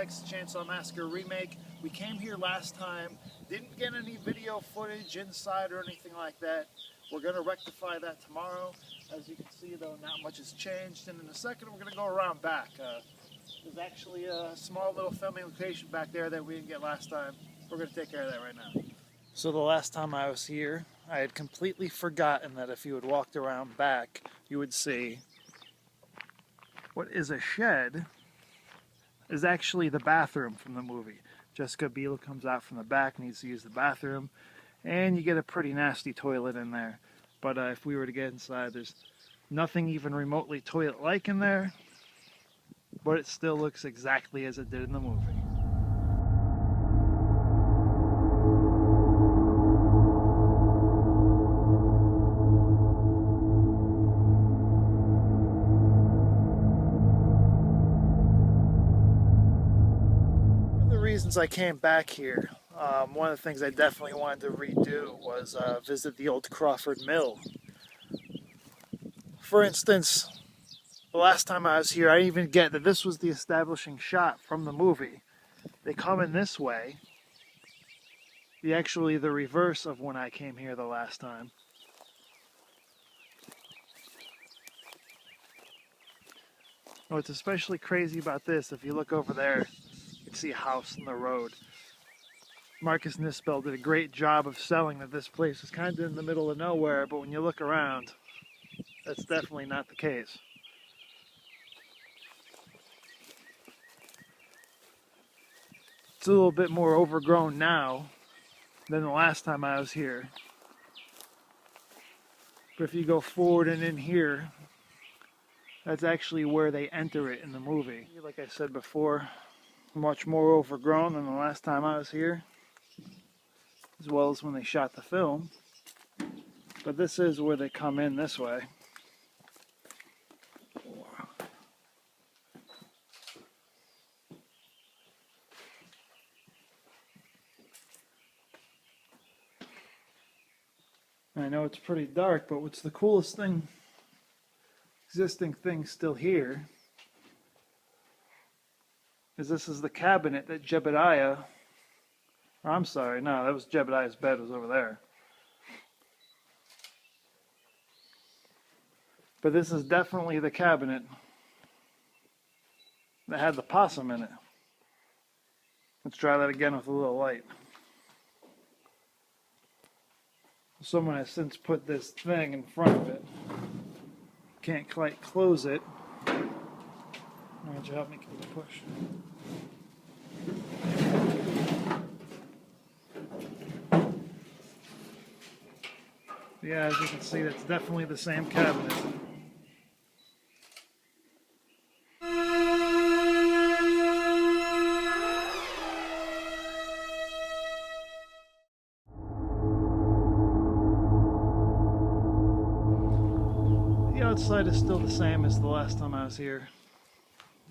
Texas Chainsaw Massacre Remake. We came here last time, didn't get any video footage inside or anything like that. We're going to rectify that tomorrow. As you can see though, not much has changed, and in a second we're going to go around back. There's actually a small little filming location back there that we didn't get last time. We're going to take care of that right now. So the last time I was here, I had completely forgotten that if you had walked around back, you would see what is a shed is actually the bathroom from the movie. Jessica Biel comes out from the back, needs to use the bathroom, and you get a pretty nasty toilet in there. But if we were to get inside, there's nothing even remotely toilet-like in there, but it still looks exactly as it did in the movie. Reasons I came back here, one of the things I definitely wanted to redo was visit the old Crawford Mill. For instance, the last time I was here, I didn't even get that this was the establishing shot from the movie. They come in this way, actually the reverse of when I came here the last time. What's especially crazy about this, if you look over there, you can see a house in the road. Marcus Nispel did a great job of selling that this place is kind of in the middle of nowhere, but when you look around, that's definitely not the case. It's a little bit more overgrown now than the last time I was here. But if you go forward and in here, that's actually where they enter it in the movie. Like I said before, much more overgrown than the last time I was here, as well as when they shot the film. But this is where they come in this way. I know it's pretty dark, but what's the coolest thing, existing thing still here, is this is the cabinet that Jebediah, or I'm sorry, no, that was Jebediah's bed, was over there. But this is definitely the cabinet that had the possum in it. Let's try that again with a little light. Someone has since put this thing in front of it. Can't quite close it. Why don't you help me give it a push? Yeah, as you can see, that's definitely the same cabinet. The outside is still the same as the last time I was here.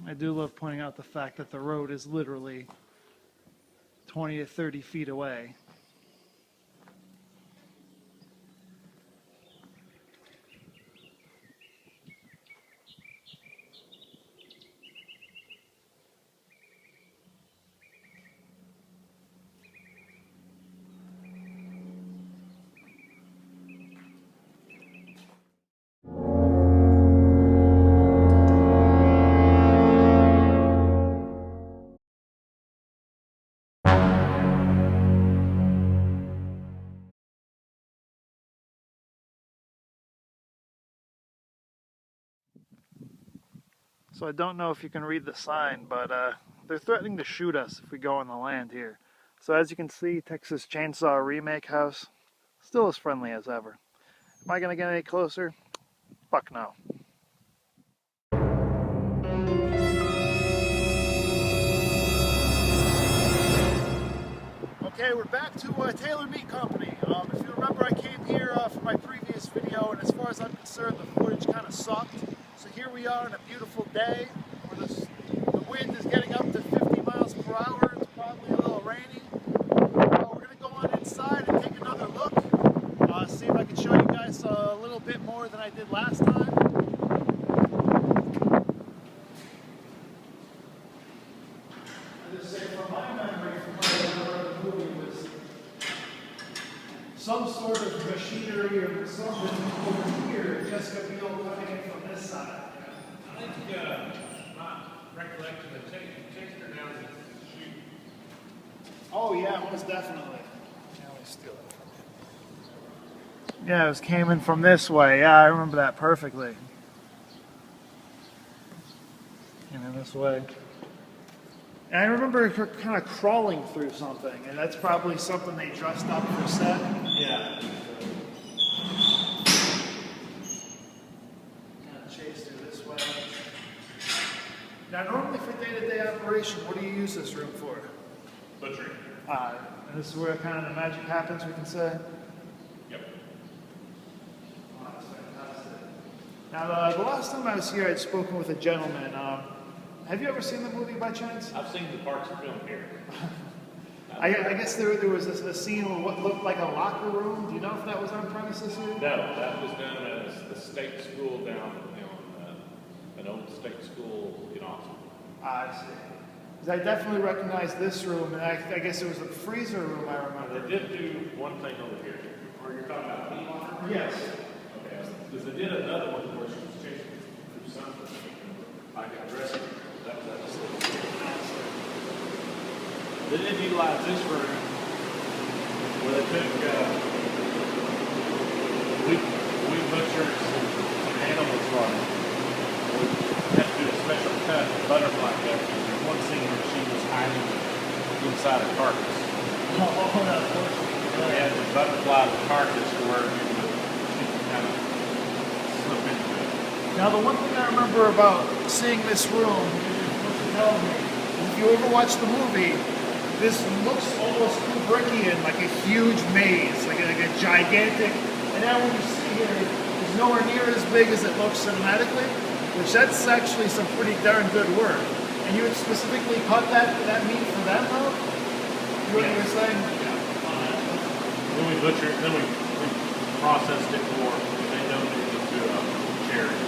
I do love pointing out the fact that the road is literally 20 to 30 feet away. So I don't know if you can read the sign, but they're threatening to shoot us if we go on the land here. So as you can see, Texas Chainsaw Remake house, still as friendly as ever. Am I going to get any closer? Fuck no. Okay, we're back to Taylor Meat Company. If you remember, I came here for my previous video, and as far as I'm concerned, the footage kind of sucked. So here we are on a beautiful day where the wind is getting up to 50 miles per hour. It's probably a little rainy. We're going to go on inside and take another look. See if I can show you guys a little bit more than I did last time. some sort of machinery or something over here. Jessica Biel coming in from this side. I think my recollection of chased her down to shoot. Oh yeah, most definitely. Yeah, let me steal it from you. Yeah, it was came in from this way. Yeah, I remember that perfectly. Came in this way. And I remember her kind of crawling through something, and that's probably something they dressed up for set. Yeah. Kind of chased her this way. Now, normally for day-to-day operation, what do you use this room for? Butchering. And this is where kind of the magic happens, we can say? Yep. Oh, that's fantastic. Now, the last time I was here, I'd spoken with a gentleman. Have you ever seen the movie by chance? I've seen the parts of film here. I guess there was a scene with what looked like a locker room. Do you know if that was on premises here? No, that was done at the state school down in an old state school in Austin. I see. 'Cause I definitely recognize this room, and I guess it was a freezer room, I remember. They did do one thing over here. Where you're talking about the heat locker? Yes. Okay. Because they did another one where she was chasing through something. I got dressed. That was at the state. They did utilize this room where they took we butchered some animals from it. We had to do a special cut, butterfly cut. There's one scene where she was hiding inside a carcass. Oh, no, of course. We had to butterfly the carcass to where she could kind of slip into it. Now, the one thing I remember about seeing this room, what you're telling me, if you ever watch the movie, this looks almost Kubrickian, like a huge maze, like a gigantic. And now when you see here, it's nowhere near as big as it looks cinematically, which that's actually some pretty darn good work. And you would specifically cut that meat for them, though? You know what you were saying? Yeah. Then we butchered, then we processed it for, they donated it to a charity.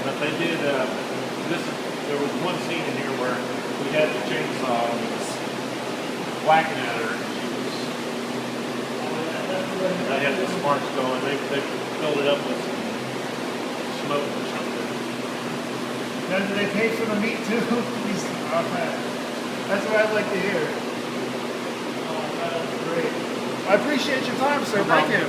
But they did, there was one scene in here where we had the chainsaw and it was whacking at her and she was, they had the sparks going, they filled it up with smoke or something. Now, do they pay for the meat too? Oh, man. That's what I'd like to hear. Oh, that's great. I appreciate your time, sir. Thank you.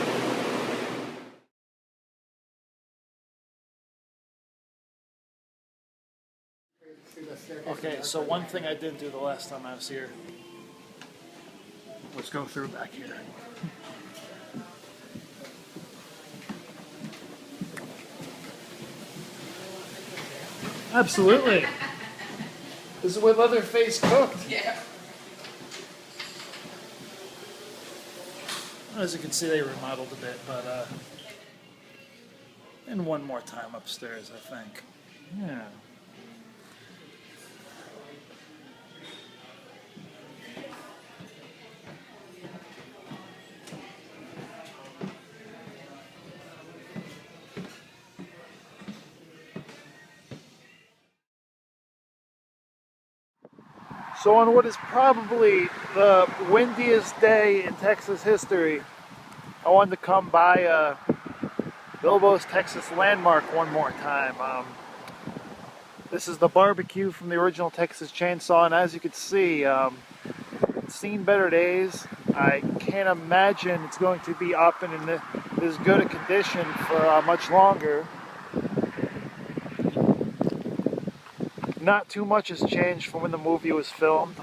Okay, so one thing I didn't do the last time I was here was go through back here. Absolutely. This is where Leatherface cooked. Yeah. As you can see, they remodeled a bit, but and one more time upstairs, I think. Yeah. So on what is probably the windiest day in Texas history, I wanted to come by Bilbo's Texas Landmark one more time. This is the barbecue from the original Texas Chainsaw, and as you can see, it's seen better days. I can't imagine it's going to be up and in this good a condition for much longer. Not too much has changed from when the movie was filmed.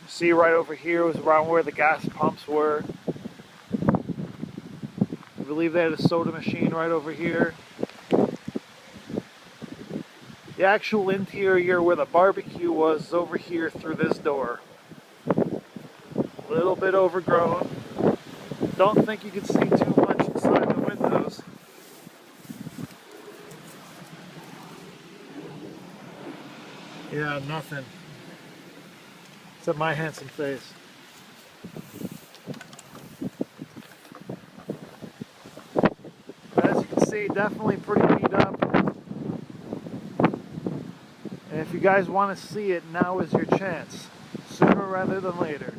See right over here was around where the gas pumps were. I believe they had a soda machine right over here. The actual interior where the barbecue was over here through this door. A little bit overgrown. Don't think you can see too much inside the windows. Yeah, nothing. Except my handsome face. But as you can see, definitely pretty beat up. And if you guys want to see it, now is your chance. Sooner rather than later.